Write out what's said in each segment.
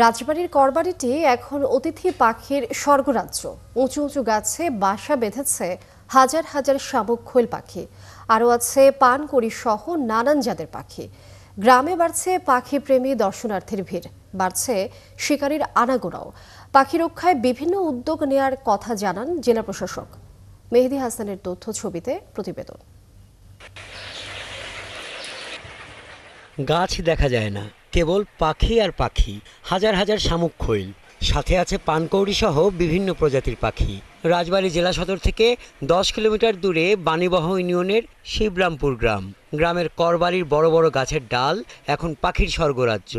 রাজবাড়ির করবাড়িটি এখন অতিথি পাখির স্বর্গরাজ্য। উঁচু উঁচু গাছে বাসা বেঁধেছে হাজার হাজার শামুক খোল পাখি। আরও আছে পানকড়ি সহ নানান জাতের পাখি। গ্রামে বাড়ছে পাখি প্রেমী দর্শনার্থীর ভিড়, বাড়ছে শিকারীর আনাগোনাও। পাখি রক্ষায় বিভিন্ন উদ্যোগ নেয়ার কথা জানান জেলা প্রশাসক। মেহেদী হাসানের তথ্য ছবিতে প্রতিবেদন। গাছ দেখা যায় না, কেবল পাখি আর পাখি। হাজার হাজার শামুক খৈল, সাথে আছে পানকৌড়ি সহ বিভিন্ন প্রজাতির পাখি। রাজবাড়ী জেলা সদর থেকে 10 কিলোমিটার দূরে বাণীবহ ইউনিয়নের শিবরামপুর গ্রাম। গ্রামের করবাড়ির বড় বড় গাছের ডাল এখন পাখির স্বর্গরাজ্য।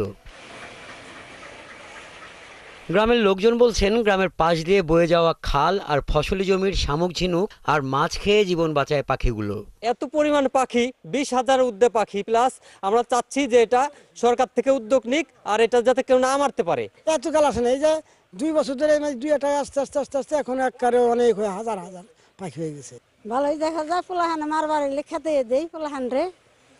গ্রামের লোকজন বলছেন, গ্রামের পাশ দিয়ে বয়ে যাওয়া খাল আর ফসলি জমির শামুক ঝিনুক আর মাছ খেয়ে জীবন বাঁচায় পাখিগুলো। এত পরিমাণ পাখি, 20,000 উর্ধ্বে পাখি প্লাস। আমরা চাচ্ছি যে এটা সরকার থেকে উদ্যোগ নিক, আর এটা যাতে কেউ না মারতে পারে। এত কাল আসে না, এই যে 2 বছর ধরে দুই একটা আস্তে আস্তে আস্তে আস্তে এখন একবারে অনেক হয়ে হাজার হাজার পাখি হয়ে গেছে। ভালোই দেখা যায়, পোলাহান মারবার লেখাতে দেই, পোলাহান রে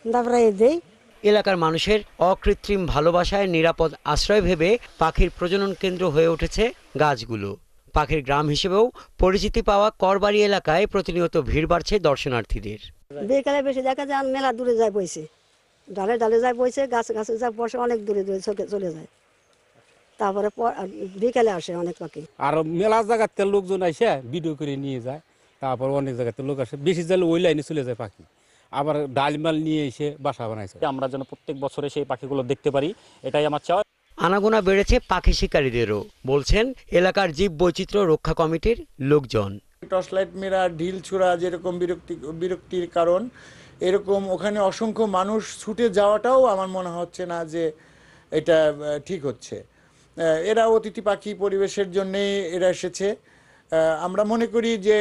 দাবরাই দেই। এলাকার মানুষের অকৃত্রিম ভালোবাসায় নিরাপদ আশ্রয় ভেবে পাখির প্রজনন কেন্দ্র হয়ে উঠেছে গাছগুলো। পাখির গ্রাম হিসেবেও পরিচিতি পাওয়া করবাড়ি এলাকায় প্রতিনিয়ত ভিড় বাড়ছে দর্শনার্থীদের। বিকালে বেশি দেখা যায়, মেলা দূরে যায় বইছে, ডালে ডালে যায় বইছে, গাছে গাছে যায় বসে, অনেক দূরে দূরে চলে যায়। তারপরে বিকালে আসে অনেক পাখি। আর মেলা জায়গাতে লোকজন আসে ভিডিও করে নিয়ে যায়। তারপর অনেক জায়গাতে লোক আসে, বেশি জালে ওই লাইনে চলে যায় পাখি, আবার ডালমাল নিয়ে এসে বাসা বানাইছে। আমরা যেন প্রত্যেক বছরে সেই পাখিগুলো দেখতে পারি, এটাই আমার চাওয়া। আনাগোনা বেড়েছে পাখি শিকারীদেরও, বলছেন এলাকার জীব বৈচিত্র্য রক্ষা কমিটির লোকজন। টর্চলাইট মেরা, ঢিল ছোড়া যেরকম বিরক্তির কারণ, এরকম ওখানে অসংখ্য মানুষ ছুটে যাওয়াটাও আমার মনে হচ্ছে না যে এটা ঠিক হচ্ছে। এরা অতিথি পাখি পরিবেশের জন্যেই এরা এসেছে। আমরা মনে করি যে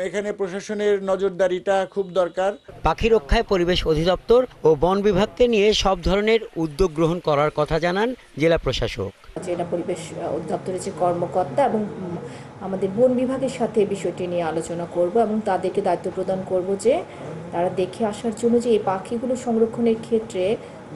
এখানে প্রশাসনের নজরদারিটা খুব দরকার। পাখি রক্ষায় পরিবেশ অধিদপ্তর ও বন বিভাগকে নিয়ে সব ধরনের উদ্যোগ গ্রহণ করার কথা জানান জেলা প্রশাসক। জেলা পরিবেশ অধিদপ্তরের যে কর্মকর্তা এবং আমাদের বন বিভাগের সাথে বিষয়টি নিয়ে আলোচনা করব এবং তাদেরকে দায়িত্ব প্রদান করব যে তারা দেখে আসার জন্য যে এই পাখিগুলো সংরক্ষণের ক্ষেত্রে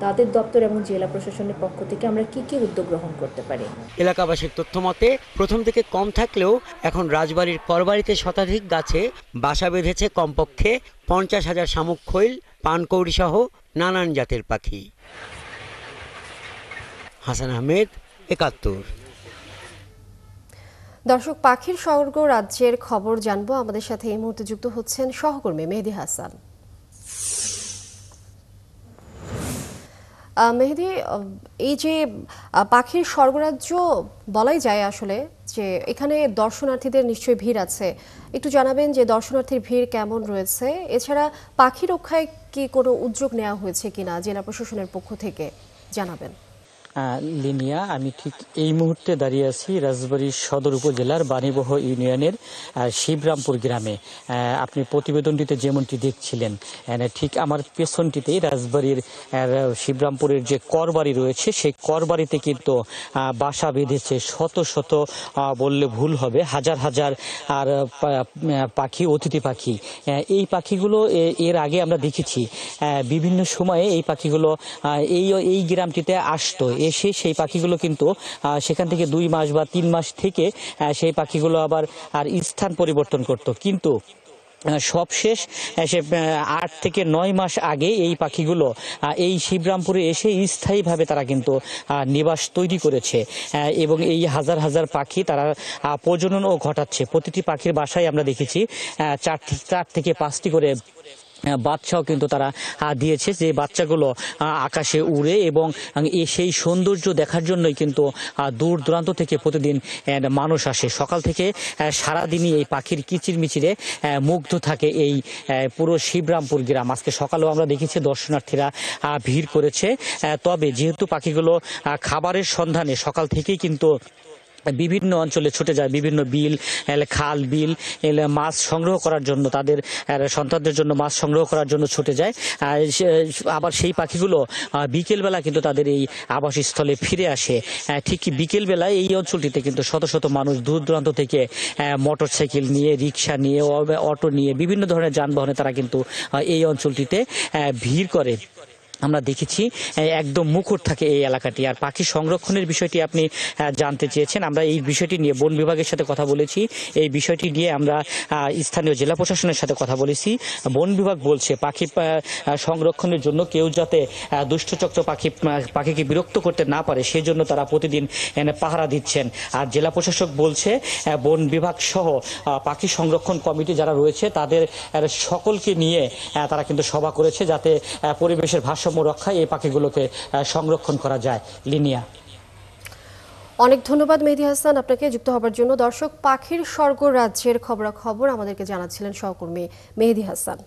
তাদের দপ্তর এবং জেলা প্রশাসনের পক্ষ থেকে আমরা কি কি উদ্যোগ গ্রহণ করতে পারি। এলাকাবাসীর তথ্য মতে প্রথম থেকে কম থাকলেও এখন রাজবাড়ির করবাড়িতে শতাধিক গাছে বাসা বেঁধেছে কমপক্ষে 50,000 শামুক খৈল, পানকৌড়ি সহ নানান জাতের পাখি। হাসান আহমেদ, 71। দর্শক, পাখির স্বর্গ রাজ্যের খবর জানবো। আমাদের সাথে এই মুহূর্তে যুক্ত হচ্ছেন সহকর্মী মেহেদী হাসান। মেহেদী, এই যে পাখির স্বর্গরাজ্য বলাই যায় আসলে, যে এখানে দর্শনার্থীদের নিশ্চয়ই ভিড় আছে, একটু জানাবেন যে দর্শনার্থীর ভিড় কেমন রয়েছে? এছাড়া পাখি রক্ষায় কি কোনো উদ্যোগ নেওয়া হয়েছে কিনা জেলা প্রশাসনের পক্ষ থেকে জানাবেন। লিনিয়া, আমি ঠিক এই মুহূর্তে দাঁড়িয়ে আছি রাজবাড়ী সদর উপজেলার বাণীবহ ইউনিয়নের শিবরামপুর গ্রামে। আপনি প্রতিবেদনটিতে যেমনটি দেখছিলেন, ঠিক আমার পেছনটিতেই রাজবাড়ির শিবরামপুরের যে করবাড়ি রয়েছে, সেই করবাড়িতে কিন্তু বাসা বেঁধেছে শত শত, বললে ভুল হবে, হাজার হাজার আর পাখি, অতিথি পাখি। এই পাখিগুলো এর আগে আমরা দেখেছি বিভিন্ন সময়ে এই পাখিগুলো এই গ্রামটিতে আসতো, এসে সেই পাখিগুলো কিন্তু সেখান থেকে 2 মাস বা 3 মাস থেকে সেই পাখিগুলো আবার আর স্থান পরিবর্তন করত। কিন্তু সবশেষ 8 থেকে 9 মাস আগে এই পাখিগুলো এই শিবরামপুরে এসে স্থায়ীভাবে তারা কিন্তু নিবাস তৈরি করেছে এবং এই হাজার হাজার পাখি তারা প্রজননও ঘটাচ্ছে। প্রতিটি পাখির বাসায় আমরা দেখেছি 4 থেকে 5টি করে বাচ্চাও কিন্তু তারা দিয়েছে, যে বাচ্চাগুলো আকাশে উড়ে এবং সেই সৌন্দর্য দেখার জন্যই কিন্তু দূর দূরান্ত থেকে প্রতিদিন মানুষ আসে। সকাল থেকে সারাদিনই এই পাখির কিচিরমিচিরে মুগ্ধ থাকে এই পুরো শিবরামপুর গ্রাম। আজকে সকালেও আমরা দেখেছি দর্শনার্থীরা ভিড় করেছে। তবে যেহেতু পাখিগুলো খাবারের সন্ধানে সকাল থেকেই কিন্তু বিভিন্ন অঞ্চলে ছুটে যায়, বিভিন্ন বিল, খাল, বিল মাছ সংগ্রহ করার জন্য, তাদের সন্তানদের জন্য মাছ সংগ্রহ করার জন্য ছুটে যায়। আবার সেই পাখিগুলো বিকেলবেলা কিন্তু তাদের এই আবাসস্থলে ফিরে আসে। ঠিক বিকেলবেলায় এই অঞ্চলটিতে কিন্তু শত শত মানুষ দূর দূরান্ত থেকে মোটরসাইকেল নিয়ে, রিক্সা নিয়ে, অটো নিয়ে, বিভিন্ন ধরনের যানবাহনে তারা কিন্তু এই অঞ্চলটিতে ভিড় করে। আমরা দেখেছি একদম মুখর থাকে এই এলাকাটি। আর পাখি সংরক্ষণের বিষয়টি আপনি জানতে চেয়েছেন, আমরা এই বিষয়টি নিয়ে বন বিভাগের সাথে কথা বলেছি। এই বিষয়টি নিয়ে আমরা স্থানীয় জেলা প্রশাসনের সাথে কথা বলেছি। বন বিভাগ বলছে পাখি সংরক্ষণের জন্য কেউ যাতে দুষ্টচক্র পাখিকে বিরক্ত করতে না পারে সেজন্য তারা প্রতিদিন পাহারা দিচ্ছেন। আর জেলা প্রশাসক বলছে বন বিভাগ সহ পাখি সংরক্ষণ কমিটি যারা রয়েছে তাদের সকলকে নিয়ে তারা কিন্তু সভা করেছে যাতে পরিবেশের ভারসাম্য রক্ষায় এই পাখিগুলোকে সংরক্ষণ করা যায়। লিনিয়া, অনেক ধন্যবাদ মেহেদী হাসান আপনাকে যুক্ত হবার জন্য। দর্শক, পাখির স্বর্গ রাজ্যের খবরাখবর আমাদেরকে জানাচ্ছিলেন সহকর্মী মেহেদী হাসান।